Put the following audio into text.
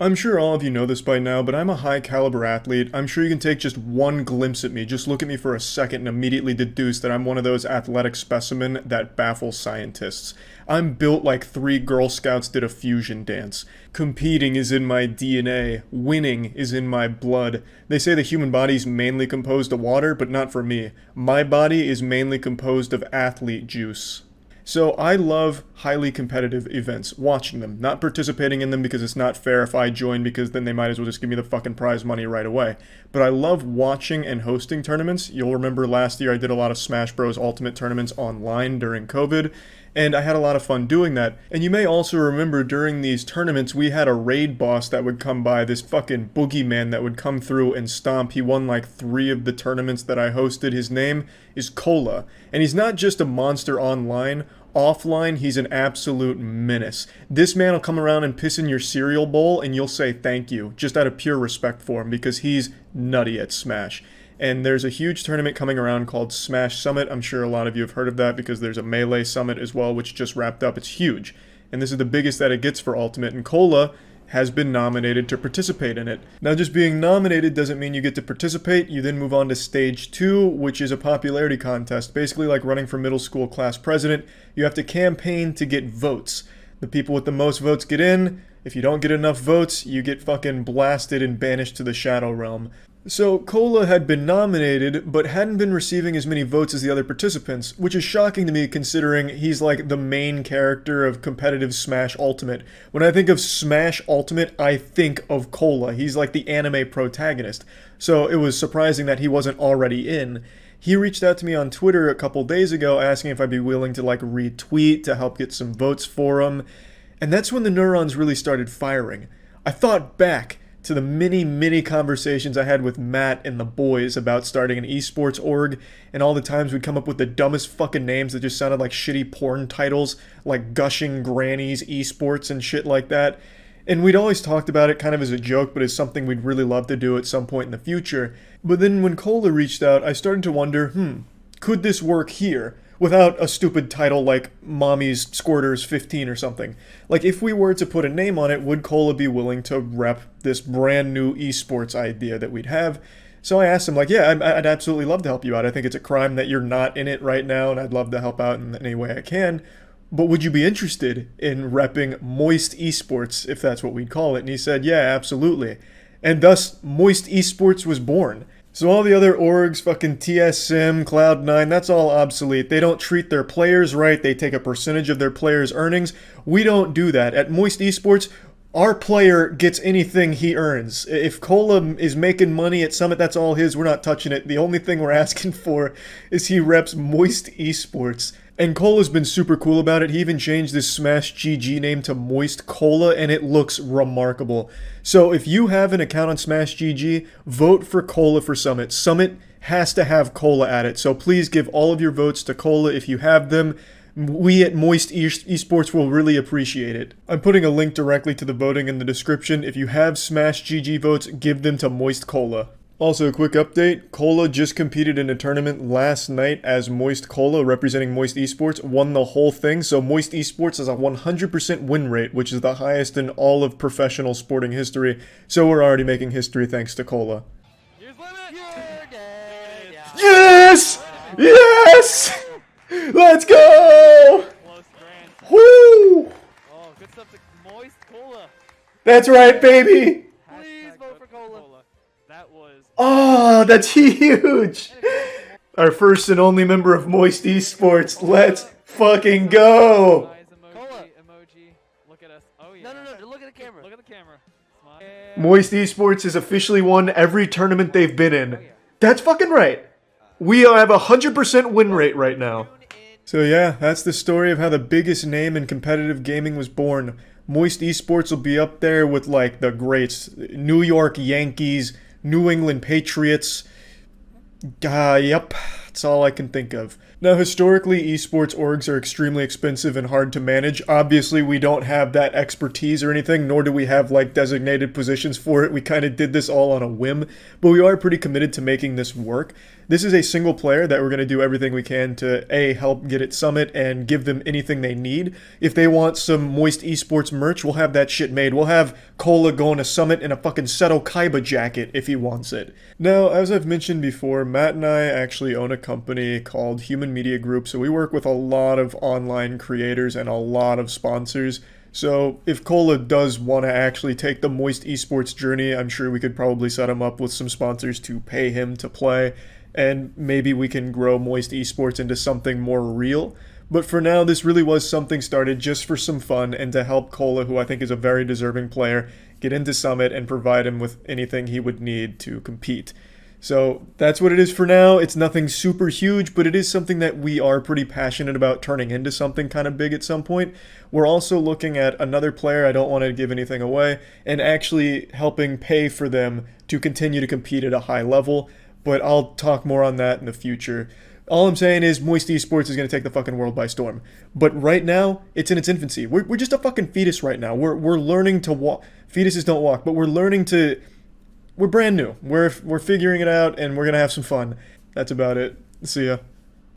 I'm sure all of you know this by now, but I'm a high caliber athlete. I'm sure you can take just one glimpse at me, just look at me for a second and immediately deduce that I'm one of those athletic specimen that baffles scientists. I'm built like 3 Girl Scouts did a fusion dance. Competing is in my DNA. Winning is in my blood. They say the human body is mainly composed of water, but not for me. My body is mainly composed of athlete juice. So I love highly competitive events, watching them, not participating in them because it's not fair if I join because then they might as well just give me the fucking prize money right away. But I love watching and hosting tournaments. You'll remember last year I did a lot of Smash Bros. Ultimate tournaments online during COVID, and I had a lot of fun doing that. And you may also remember during these tournaments we had a raid boss that would come by, this fucking boogeyman that would come through and stomp. He won like 3 of the tournaments that I hosted. His name is Cola, and he's not just a monster online. Offline, he's an absolute menace. This man will come around and piss in your cereal bowl and you'll say thank you, just out of pure respect for him, because he's nutty at Smash. And there's a huge tournament coming around called Smash Summit. I'm sure a lot of you have heard of that because there's a Melee Summit as well, which just wrapped up. It's huge. And this is the biggest that it gets for Ultimate, and Cola has been nominated to participate in it. Now, just being nominated doesn't mean you get to participate. You then move on to stage 2, which is a popularity contest, basically like running for middle school class president. You have to campaign to get votes. The people with the most votes get in. If you don't get enough votes, you get fucking blasted and banished to the Shadow Realm. So Cola had been nominated, but hadn't been receiving as many votes as the other participants, which is shocking to me considering he's like the main character of competitive Smash Ultimate. When I think of Smash Ultimate, I think of Cola. He's like the anime protagonist. So it was surprising that he wasn't already in. He reached out to me on Twitter a couple days ago asking if I'd be willing to like retweet to help get some votes for him. And that's when the neurons really started firing. I thought back to the many conversations I had with Matt and the boys about starting an esports org, and all the times we'd come up with the dumbest fucking names that just sounded like shitty porn titles, like Gushing Grannies Esports and shit like that. And we'd always talked about it kind of as a joke, but as something we'd really love to do at some point in the future. But then when Cola reached out, I started to wonder, could this work here? Without a stupid title like Mommy's Squirters 15 or something. Like, if we were to put a name on it, would Cola be willing to rep this brand new esports idea that we'd have? So I asked him, like, yeah, I'd absolutely love to help you out. I think it's a crime that you're not in it right now, and I'd love to help out in any way I can. But would you be interested in repping Moist Esports, if that's what we'd call it? And he said, yeah, absolutely. And thus, Moist Esports was born. So all the other orgs, fucking TSM, Cloud9, that's all obsolete. They don't treat their players right. They take a percentage of their players' earnings. We don't do that. At Moist Esports, our player gets anything he earns. If Cola is making money at Summit, that's all his. We're not touching it. The only thing we're asking for is he reps Moist Esports. And Cola's been super cool about it. He even changed his Smash GG name to Moist Cola, and it looks remarkable. So if you have an account on Smash GG, vote for Cola for Summit. Summit has to have Cola at it. So please give all of your votes to Cola if you have them. We at Moist Esports will really appreciate it. I'm putting a link directly to the voting in the description. If you have Smash GG votes, give them to Moist Cola. Also, a quick update, Cola just competed in a tournament last night as Moist Cola, representing Moist Esports, won the whole thing, so Moist Esports has a 100% win rate, which is the highest in all of professional sporting history, so we're already making history thanks to Cola. Yes! Yes! Let's go! Woo! Oh, good stuff to Moist Cola. That's right, baby! Please vote for Cola. That was... Oh, that's huge! Our first and only member of Moist Esports. Let's fucking go! Cola emoji. Look at us. Oh yeah. No. Look at the camera. Look at the camera. Smile. Moist Esports has officially won every tournament they've been in. That's fucking right. We have a 100% win rate right now. So yeah, that's the story of how the biggest name in competitive gaming was born. Moist Esports will be up there with like the greats. New York Yankees, New England Patriots. Yep, that's all I can think of. Now, historically, esports orgs are extremely expensive and hard to manage. Obviously, we don't have that expertise or anything, nor do we have like designated positions for it. We kind of did this all on a whim, but we are pretty committed to making this work. This is a single player that we're going to do everything we can to A, help get it summit and give them anything they need. If they want some Moist Esports merch, we'll have that shit made. We'll have Cola going to summit in a fucking Seto Kaiba jacket if he wants it. Now, as I've mentioned before, Matt and I actually own a company called Human Media Group, so we work with a lot of online creators and a lot of sponsors. So if Cola does want to actually take the Moist Esports journey, I'm sure we could probably set him up with some sponsors to pay him to play, and maybe we can grow Moist Esports into something more real. But for now, this really was something started just for some fun and to help Cola, who I think is a very deserving player, get into Summit and provide him with anything he would need to compete. So that's what it is for now. It's nothing super huge, but it is something that we are pretty passionate about turning into something kind of big at some point. We're also looking at another player, I don't want to give anything away, and actually helping pay for them to continue to compete at a high level, but I'll talk more on that in the future. All I'm saying is Moist Esports is going to take the fucking world by storm. But right now, it's in its infancy. We're just a fucking fetus right now. We're learning to walk. Fetuses don't walk, but we're learning to... We're brand new. We're figuring it out, and we're going to have some fun. That's about it. See ya.